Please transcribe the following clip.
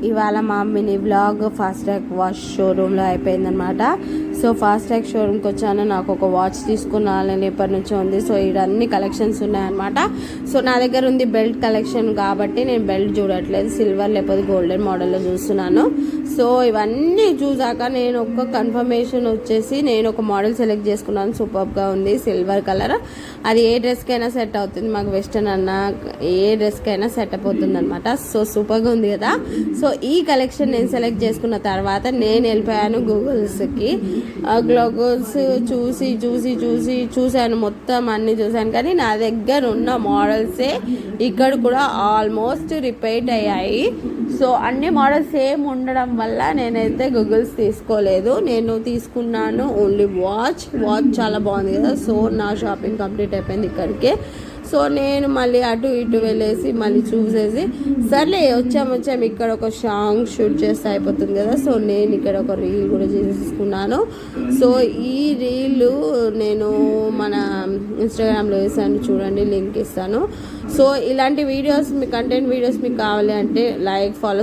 ఇవాళ మా mini blog fast track watch షోరూంలో అయిపోయిందనమాట. సో ఫాస్ట్ ట్రాక్ షోరూమ్కి వచ్చాను. నాకు ఒక వాచ్ తీసుకున్నాను ఇప్పటి నుంచి ఉంది. సో ఇవన్నీ కలెక్షన్స్ ఉన్నాయన్నమాట. సో నా దగ్గర ఉంది బెల్ట్ కలెక్షన్ కాబట్టి నేను బెల్ట్ చూడట్లేదు, సిల్వర్ లేకపోతే గోల్డెన్ మోడల్లో చూస్తున్నాను. సో ఇవన్నీ చూసాక నేను ఒక కన్ఫర్మేషన్ వచ్చేసి నేను ఒక మోడల్ సెలెక్ట్ చేసుకున్నాను. సూపర్గా ఉంది, సిల్వర్ కలర్. అది ఏ డ్రెస్కైనా సెట్ అవుతుంది, మాకు వెస్టర్న్ అన్న ఏ డ్రెస్కైనా సెట్ అయిపోతుంది అనమాట. సో సూపర్గా ఉంది కదా. సో ఈ కలెక్షన్ నేను సెలెక్ట్ చేసుకున్న తర్వాత నేను వెళ్ళిపోయాను గూగుల్స్కి. గ్లోగల్స్ చూశాను, మొత్తం అన్నీ చూశాను. కానీ నా దగ్గర ఉన్న మోడల్సే ఇక్కడ కూడా ఆల్మోస్ట్ రిపీట్ అయ్యాయి. సో అన్ని మోడల్స్ సేమ్ ఉండడం వల్ల నేనైతే గూగుల్స్ తీసుకోలేదు. నేను తీసుకున్నాను ఓన్లీ వాచ్ చాలా బాగుంది కదా. సో నా షాపింగ్ కంప్లీట్ అయిపోయింది ఇక్కడికే. సో నేను మళ్ళీ అటు ఇటు వెళ్ళేసి మళ్ళీ చూసేసి సర్లే వచ్చాము ఇక్కడ ఒక సాంగ్ షూట్ చేస్తే అయిపోతుంది కదా. సో నేను ఇక్కడ ఒక రీల్ కూడా చేసుకున్నాను. సో ఈ రీల్ నేను మన ఇన్స్టాగ్రామ్లో వేసాను, చూడండి, లింక్ ఇస్తాను. సో ఇలాంటి వీడియోస్, మీ కంటెంట్ వీడియోస్ మీకు కావాలి అంటే లైక్, ఫాలో